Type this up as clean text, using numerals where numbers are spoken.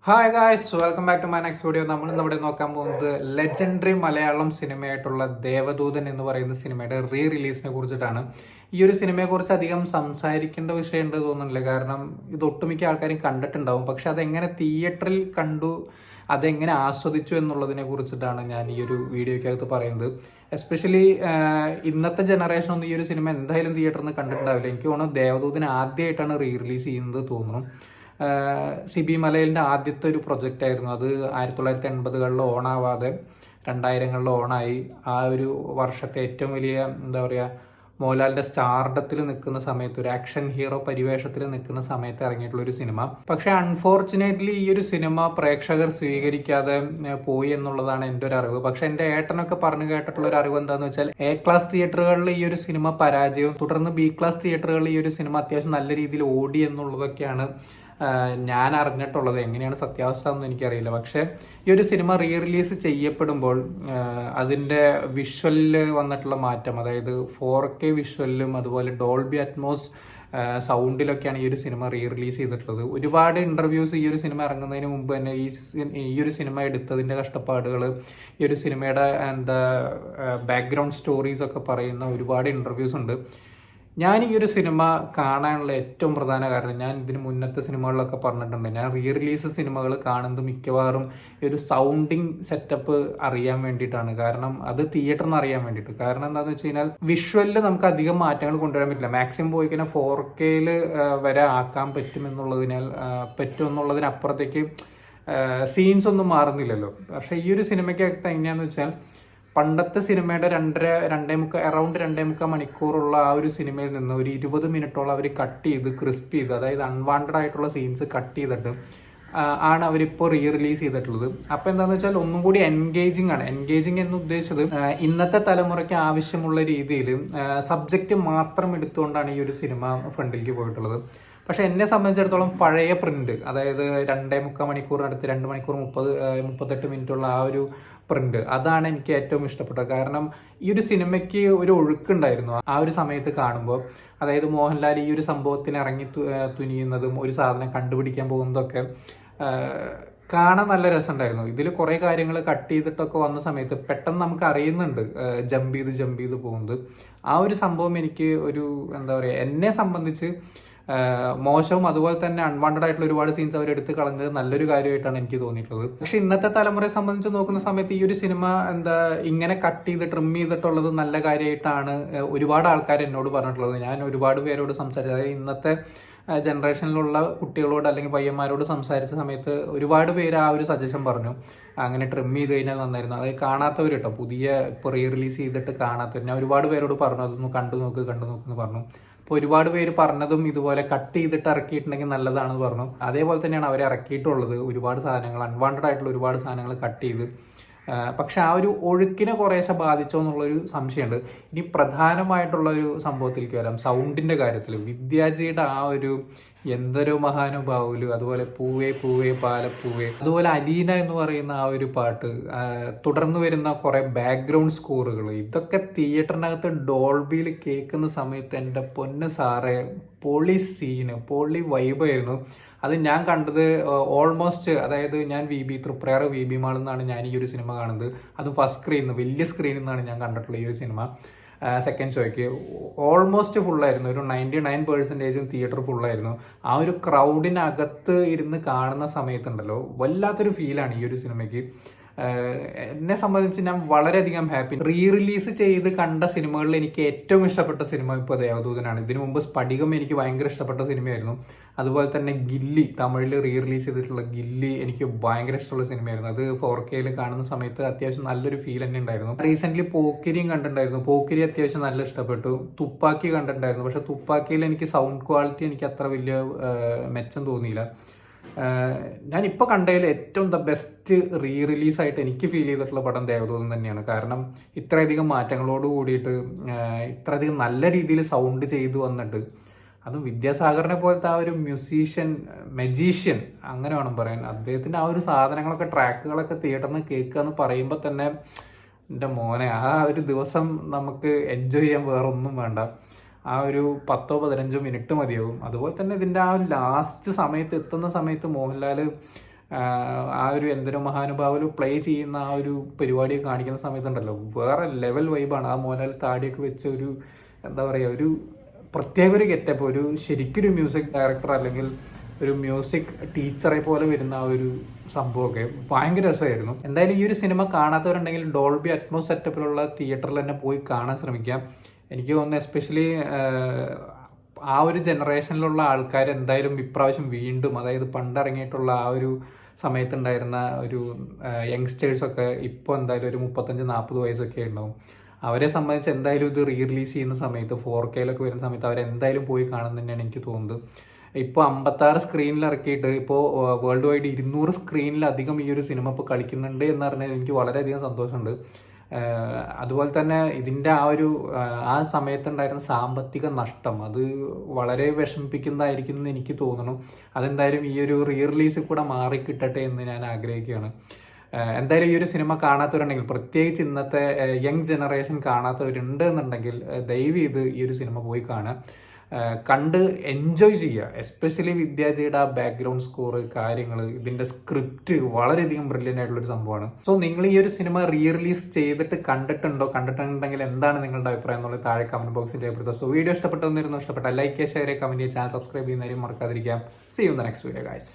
Hi guys, welcome back to my next video. നമ്മൾ ഇവിടെ നോക്കാൻ പോകുന്നത് ലെജൻഡറി മലയാളം സിനിമയായിട്ടുള്ള ദേവദൂതൻ എന്ന് പറയുന്ന സിനിമയുടെ റിലീസിനെ കുറിച്ചിട്ടാണ്. ഈ ഒരു സിനിമയെക്കുറിച്ച് അധികം സംസാരിക്കേണ്ട വിഷയമുണ്ട് തോന്നുന്നില്ല, കാരണം ഇത് ഒട്ടുമിക്ക ആൾക്കാരും കണ്ടിട്ടുണ്ടാവും. പക്ഷെ അതെങ്ങനെ തിയേറ്ററിൽ കണ്ടു, അതെങ്ങനെ ആസ്വദിച്ചു എന്നുള്ളതിനെ കുറിച്ചിട്ടാണ് ഞാൻ ഈ ഒരു വീഡിയോയ്ക്കകത്ത് പറയുന്നത്. എസ്പെഷ്യലി ഇന്നത്തെ ജനറേഷൻ ഒന്നും ഈ ഒരു സിനിമ എന്തായാലും തിയേറ്ററിൽ നിന്ന് കണ്ടിട്ടുണ്ടാവില്ല. എനിക്ക് തോന്നുന്നു ദേവദൂതൻ ആദ്യമായിട്ടാണ് റിലീസ് ചെയ്യുന്നത് തോന്നുന്നു. സിബി മലയിലിൻ്റെ ആദ്യത്തെ ഒരു പ്രൊജക്റ്റ് ആയിരുന്നു അത്. 1980-കളിൽ ഓണാവാതെ 2000-കളിൽ ഓണായി. ആ ഒരു വർഷത്തെ ഏറ്റവും വലിയ എന്താ പറയുക, മോഹൻലാലിന്റെ സ്റ്റാർഡത്തിൽ നിൽക്കുന്ന സമയത്ത്, ഒരു ആക്ഷൻ ഹീറോ പരിവേഷത്തിൽ നിൽക്കുന്ന സമയത്ത് ഇറങ്ങിയിട്ടുള്ള ഒരു സിനിമ. പക്ഷെ അൺഫോർച്ചുനേറ്റ്ലി ഈ ഒരു സിനിമ പ്രേക്ഷകർ സ്വീകരിക്കാതെ പോയി എന്നുള്ളതാണ് എൻ്റെ ഒരു അറിവ്. പക്ഷെ എൻ്റെ ഏട്ടനൊക്കെ പറഞ്ഞു കേട്ടിട്ടുള്ള ഒരു അറിവ് എന്താണെന്ന് വെച്ചാൽ, എ ക്ലാസ് തിയേറ്ററുകളിൽ ഈ ഒരു സിനിമ പരാജയവും തുടർന്ന് ബി ക്ലാസ് തിയേറ്ററുകളിൽ ഈ ഒരു സിനിമ അത്യാവശ്യം നല്ല രീതിയിൽ ഓടി എന്നുള്ളതൊക്കെയാണ് ഞാൻ അറിഞ്ഞിട്ടുള്ളത്. എങ്ങനെയാണ് സത്യാവസ്ഥ എന്ന് എനിക്കറിയില്ല. പക്ഷെ ഈ ഒരു സിനിമ റിലീസ് ചെയ്യപ്പെടുമ്പോൾ അതിൻ്റെ വിഷ്വലിൽ വന്നിട്ടുള്ള മാറ്റം, അതായത് 4K വിഷ്വലിലും അതുപോലെ ഡോൾബി അറ്റ്മോസ് സൗണ്ടിലൊക്കെയാണ് ഈ ഒരു സിനിമ റിലീസ് ചെയ്തിട്ടുള്ളത്. ഒരുപാട് ഇന്റർവ്യൂസ് ഈ ഒരു സിനിമ ഇറങ്ങുന്നതിന് മുമ്പ് തന്നെ ഈ ഒരു സിനിമ എടുത്തതിൻ്റെ കഷ്ടപ്പാടുകൾ, ഈ ഒരു സിനിമയുടെ ബാക്ക്ഗ്രൗണ്ട് സ്റ്റോറീസ് ഒക്കെ പറയുന്ന ഒരുപാട് ഇന്റർവ്യൂസ് ഉണ്ട്. ഞാൻ ഈ ഒരു സിനിമ കാണാനുള്ള ഏറ്റവും പ്രധാന കാരണം, ഞാൻ ഇതിന് മുന്നത്തെ സിനിമകളിലൊക്കെ പറഞ്ഞിട്ടുണ്ട്, ഞാൻ റിലീസ് സിനിമകൾ കാണുന്നത് മിക്കവാറും ഈ ഒരു സൗണ്ടിങ് സെറ്റപ്പ് അറിയാൻ വേണ്ടിയിട്ടാണ്. കാരണം അത് തിയേറ്ററിൽ നിന്ന് അറിയാൻ വേണ്ടിയിട്ട്. കാരണം എന്താണെന്ന് വെച്ച് കഴിഞ്ഞാൽ വിഷ്വലിൽ നമുക്ക് അധികം മാറ്റങ്ങൾ കൊണ്ടുവരാൻ പറ്റില്ല. മാക്സിമം പോയി കഴിഞ്ഞാൽ 4K വരെ ആക്കാൻ പറ്റുമെന്നുള്ളതിനപ്പുറത്തേക്ക് സീൻസ് ഒന്നും മാറുന്നില്ലല്ലോ. പക്ഷേ ഈ ഒരു സിനിമയ്ക്കകത്ത് എങ്ങനെയാണെന്ന് വെച്ചാൽ, പണ്ടത്തെ സിനിമയുടെ അറൗണ്ട് 2.25 മണിക്കൂറുള്ള ആ ഒരു സിനിമയിൽ നിന്ന് ഒരു 20 മിനിറ്റോളം അവർ കട്ട് ചെയ്ത് ക്രിസ്പ് ചെയ്ത്, അതായത് അൺവാണ്ടഡ് ആയിട്ടുള്ള സീൻസ് കട്ട് ചെയ്തിട്ട് ആണ് അവരിപ്പോൾ റിലീസ് ചെയ്തിട്ടുള്ളത്. അപ്പം എന്താണെന്ന് വെച്ചാൽ ഒന്നും കൂടി എൻഗേജിങ് ആണ്. എൻഗേജിങ് എന്ന് ഉദ്ദേശിച്ചത് ഇന്നത്തെ തലമുറയ്ക്ക് ആവശ്യമുള്ള രീതിയിൽ സബ്ജക്റ്റ് മാത്രം എടുത്തുകൊണ്ടാണ് ഈ ഒരു സിനിമ ഫ്രണ്ടിലേക്ക് പോയിട്ടുള്ളത്. പക്ഷെ എന്നെ സംബന്ധിച്ചിടത്തോളം പഴയ പ്രിന്റ്, അതായത് 2.25 മണിക്കൂറിനടുത്ത് 2 മണിക്കൂർ 38 മിനിറ്റുള്ള ആ ഒരു പ്രിന്റ്, അതാണ് എനിക്ക് ഏറ്റവും ഇഷ്ടപ്പെട്ടത്. കാരണം ഈ ഒരു സിനിമയ്ക്ക് ഒരു ഒഴുക്കുണ്ടായിരുന്നു ആ ഒരു സമയത്ത് കാണുമ്പോൾ. അതായത് മോഹൻലാൽ ഈ ഒരു സംഭവത്തിന് ഇറങ്ങി തുനിയുന്നതും ഒരു സാധനം കണ്ടുപിടിക്കാൻ പോകുന്നതൊക്കെ കാണാൻ നല്ല രസമുണ്ടായിരുന്നു. ഇതിൽ കുറേ കാര്യങ്ങൾ കട്ട് ചെയ്തിട്ടൊക്കെ വന്ന സമയത്ത് പെട്ടെന്ന് നമുക്ക് അറിയുന്നുണ്ട് ജമ്പ് ചെയ്ത് പോകുന്നത്. ആ ഒരു സംഭവം എനിക്ക് ഒരു എന്താ പറയുക, എന്നെ സംബന്ധിച്ച് മോശവും അതുപോലെ തന്നെ അൺവാണ്ടഡ് ആയിട്ടുള്ള ഒരുപാട് സീൻസ് അവർ എടുത്ത് കളഞ്ഞത് നല്ലൊരു കാര്യമായിട്ടാണ് എനിക്ക് തോന്നിയിട്ടുള്ളത്. പക്ഷെ ഇന്നത്തെ തലമുറയെ സംബന്ധിച്ച് നോക്കുന്ന സമയത്ത് ഈ ഒരു സിനിമ ഇങ്ങനെ കട്ട് ചെയ്ത് ട്രിം ചെയ്തിട്ടുള്ളത് നല്ല കാര്യമായിട്ടാണ് ഒരുപാട് ആൾക്കാർ എന്നോട് പറഞ്ഞിട്ടുള്ളത്. ഞാൻ ഒരുപാട് പേരോട് സംസാരിച്ചത്, അതായത് ഇന്നത്തെ ജനറേഷനിലുള്ള കുട്ടികളോട് അല്ലെങ്കിൽ പയ്യന്മാരോട് സംസാരിച്ച സമയത്ത് ഒരുപാട് പേര് ആ ഒരു സജഷൻ പറഞ്ഞു, അങ്ങനെ ട്രിം ചെയ്ത് കഴിഞ്ഞാൽ നന്നായിരുന്നു. അത് കാണാത്തവർ കേട്ടോ, പുതിയ ഇപ്പോൾ റിലീസ് ചെയ്തിട്ട് കാണാത്തവർ, ഞാൻ ഒരുപാട് പേരോട് പറഞ്ഞു അതൊന്ന് കണ്ടു നോക്ക് എന്ന് പറഞ്ഞു. അപ്പോൾ ഒരുപാട് പേര് പറഞ്ഞതും ഇതുപോലെ കട്ട് ചെയ്തിട്ട് ഇറക്കിയിട്ടുണ്ടെങ്കിൽ നല്ലതാണെന്ന് പറഞ്ഞു. അതേപോലെ തന്നെയാണ് അവർ ഇറക്കിയിട്ടുള്ളത്. ഒരുപാട് സാധനങ്ങൾ, അൺവാണ്ടഡ് ആയിട്ടുള്ള ഒരുപാട് സാധനങ്ങൾ കട്ട് ചെയ്ത്. പക്ഷെ ആ ഒരു ഒഴുക്കിനെ കുറേശ്ശെ ബാധിച്ചോ എന്നുള്ളൊരു സംശയമുണ്ട്. ഇനി പ്രധാനമായിട്ടുള്ള ഒരു സംഭവത്തിലേക്ക് വരാം, സൗണ്ടിന്റെ കാര്യത്തിൽ. വിദ്യാജിയുടെ ആ ഒരു എന്തൊരു മഹാനുഭാവുല്, അതുപോലെ പൂവേ പൂവേ പാലപ്പൂവേ, അതുപോലെ അലീന എന്ന് പറയുന്ന ആ ഒരു പാട്ട്, തുടർന്ന് വരുന്ന കുറെ ബാക്ക്ഗ്രൗണ്ട് സ്കോറുകൾ, ഇതൊക്കെ തിയേറ്ററിനകത്ത് ഡോൾബിയിൽ കേൾക്കുന്ന സമയത്ത് എൻ്റെ പൊന്ന് സാറേ, പൊളി സീന്, പൊളി വൈബായിരുന്നു. അത് ഞാൻ കണ്ടത് ഓൾമോസ്റ്റ്, അതായത് ഞാൻ തൃപ്രയാർ വി ബി മാളിൽ നിന്നാണ് ഞാൻ ഈ ഒരു സിനിമ കാണുന്നത്. അത് ഫസ്റ്റ് സ്ക്രീനിൽ, വലിയ സ്ക്രീനിൽ നിന്നാണ് ഞാൻ കണ്ടിട്ടുള്ളത് ഈ ഒരു സിനിമ. സെക്കൻഡ് ഷോയ്ക്ക് ഓൾമോസ്റ്റ് ഫുള്ളായിരുന്നു. ഒരു 99% തിയേറ്റർ ഫുള്ളായിരുന്നു. ആ ഒരു ക്രൗഡിനകത്ത് ഇരുന്ന് കാണുന്ന സമയത്തുണ്ടല്ലോ, വല്ലാത്തൊരു ഫീലാണ് ഈ ഒരു സിനിമയ്ക്ക്. എന്നെ സംബന്ധിച്ച് ഞാൻ വളരെയധികം ഹാപ്പി. റിലീസ് ചെയ്ത് കണ്ട സിനിമകളിൽ എനിക്ക് ഏറ്റവും ഇഷ്ടപ്പെട്ട സിനിമ ഇപ്പോൾ ദേവദൂതനാണ്. ഇതിനു മുമ്പ് സ്ഫടികം എനിക്ക് ഭയങ്കര ഇഷ്ടപ്പെട്ട സിനിമയായിരുന്നു. അതുപോലെ തന്നെ ഗില്ലി, തമിഴിൽ റിലീസ് ചെയ്തിട്ടുള്ള ഗില്ലി എനിക്ക് ഭയങ്കര ഇഷ്ടമുള്ള സിനിമയായിരുന്നു. അത് 4K കാണുന്ന സമയത്ത് അത്യാവശ്യം നല്ലൊരു ഫീൽ തന്നെ ഉണ്ടായിരുന്നു. റീസെന്റ് പോക്കിരിയും കണ്ടിട്ടുണ്ടായിരുന്നു. പോക്കിരി അത്യാവശ്യം നല്ല ഇഷ്ടപ്പെട്ടു. തുപ്പാക്കി കണ്ടിട്ടുണ്ടായിരുന്നു. പക്ഷെ തുപ്പാക്കിയിൽ എനിക്ക് സൗണ്ട് ക്വാളിറ്റി എനിക്ക് അത്ര വലിയ മെച്ചം തോന്നിയില്ല. ഞാനിപ്പോൾ കണ്ടതിൽ ഏറ്റവും ബെസ്റ്റ് റിലീസായിട്ട് എനിക്ക് ഫീൽ ചെയ്തിട്ടുള്ള പടം ദേവദൂതൻ തന്നെയാണ്. കാരണം ഇത്രയധികം മാറ്റങ്ങളോട് കൂടിയിട്ട് ഇത്രയധികം നല്ല രീതിയിൽ സൗണ്ട് ചെയ്തു വന്നിട്ട്, അതും വിദ്യാസാഗറിനെ പോലത്തെ ആ ഒരു മജീഷ്യൻ അങ്ങനെ വേണം പറയാൻ. അദ്ദേഹത്തിൻ്റെ ആ ഒരു സാധനങ്ങളൊക്കെ, ട്രാക്കുകളൊക്കെ തിയേറ്ററിൽ നിന്ന് കേൾക്കുക എന്ന് പറയുമ്പോൾ തന്നെ എൻ്റെ മോനെ, ആ ഒരു ദിവസം നമുക്ക് എൻജോയ് ചെയ്യാൻ വേറൊന്നും വേണ്ട. ആ ഒരു 10-15 മിനിറ്റ് മതിയാവും. അതുപോലെ തന്നെ ഇതിൻ്റെ ആ ലാസ്റ്റ് സമയത്ത് എത്തുന്ന സമയത്ത് മോഹൻലാൽ ആ ഒരു എന്തൊരു മഹാനുഭാവല് പ്ലേ ചെയ്യുന്ന ആ ഒരു പരിപാടി കാണിക്കുന്ന സമയത്തുണ്ടല്ലോ, വേറെ ലെവൽ വൈബാണ്. ആ മോഹൻലാൽ താടിയൊക്കെ വെച്ച ഒരു എന്താ പറയുക, ഒരു പ്രത്യേക ഒരു ഗെറ്റപ്പ്, ഒരു ശരിക്കൊരു മ്യൂസിക് ഡയറക്ടർ അല്ലെങ്കിൽ ഒരു മ്യൂസിക് ടീച്ചറെ പോലെ വരുന്ന ആ ഒരു സംഭവമൊക്കെ ഭയങ്കര രസമായിരുന്നു. എന്തായാലും ഈ ഒരു സിനിമ കാണാത്തവരുണ്ടെങ്കിൽ ഡോൾബി അറ്റ്മോസ് സെറ്റപ്പിലുള്ള തിയേറ്ററിൽ തന്നെ പോയി കാണാൻ ശ്രമിക്കാം. എനിക്ക് തോന്നുന്നു എസ്പെഷ്യലി ആ ഒരു ജനറേഷനിലുള്ള ആൾക്കാർ എന്തായാലും ഇപ്രാവശ്യം വീണ്ടും, അതായത് പണ്ടിറങ്ങിയിട്ടുള്ള ആ ഒരു സമയത്തുണ്ടായിരുന്ന ഒരു യങ്സ്റ്റേഴ്സൊക്കെ ഇപ്പോൾ എന്തായാലും ഒരു 35-40 വയസ്സൊക്കെ ഉണ്ടാവും. അവരെ സംബന്ധിച്ച് എന്തായാലും ഇത് റീ റിലീസ് ചെയ്യുന്ന സമയത്ത് 4K വരുന്ന സമയത്ത് അവരെന്തായാലും പോയി കാണും തന്നെയാണ് എനിക്ക് തോന്നുന്നത്. ഇപ്പോൾ 56 സ്ക്രീനിൽ ഇറക്കിയിട്ട് ഇപ്പോൾ വേൾഡ് വൈഡ് 200 സ്ക്രീനിലധികം ഈ ഒരു സിനിമ ഇപ്പോൾ കളിക്കുന്നുണ്ട് എന്ന് പറഞ്ഞാൽ എനിക്ക് വളരെയധികം സന്തോഷമുണ്ട്. അതുപോലെ തന്നെ ഇതിൻ്റെ ആ സമയത്തുണ്ടായിരുന്ന സാമ്പത്തിക നഷ്ടം അത് വളരെ വിഷമിപ്പിക്കുന്നതായിരിക്കും എന്ന് എനിക്ക് തോന്നുന്നു. അതെന്തായാലും ഈ ഒരു റീ റിലീസിൽ കൂടെ മാറിക്കിട്ടട്ടെ എന്ന് ഞാൻ ആഗ്രഹിക്കുകയാണ്. എന്തായാലും ഈ ഒരു സിനിമ കാണാത്തവരുണ്ടെങ്കിൽ, പ്രത്യേകിച്ച് ഇന്നത്തെ യങ് ജനറേഷൻ കാണാത്തവരുണ്ട് എന്നുണ്ടെങ്കിൽ ദയവ് ചെയ്ത് ഈ ഒരു സിനിമ പോയി കാണാം, കണ്ട് എൻജോയ് ചെയ്യുക. എസ്പെഷ്യലി വിദ്യാജിയുടെ ആ ബാക്ക്ഗ്രൗണ്ട് സ്കോർ, കാര്യങ്ങൾ, ഇതിന്റെ സ്ക്രിപ്റ്റ് വളരെയധികം ബ്രില്യൻ്റ് ആയിട്ടുള്ളൊരു സംഭവമാണ്. സോ നിങ്ങൾ ഈ ഒരു സിനിമ റീ റിലീസ് ചെയ്തിട്ട് കണ്ടിട്ടുണ്ടെങ്കിൽ എന്താണ് നിങ്ങളുടെ അഭിപ്രായം എന്നുള്ളത് താഴെ കമന്റ് ബോക്സിൽ രേഖപ്പെടുത്തുക. സോ വീഡിയോ ഇഷ്ടപ്പെട്ടെന്നിരുന്നു, ഇഷ്ടപ്പെട്ട ലൈക്ക് ചെയ്യുക, ഷെയർ ചെയ്യുക, കമന്റ് ചെയ്യുക, ചാനൽ സബ്സ്ക്രൈബ് ചെയ്യുന്നവരും മറക്കാതിരിക്കാം. See you in the next video guys.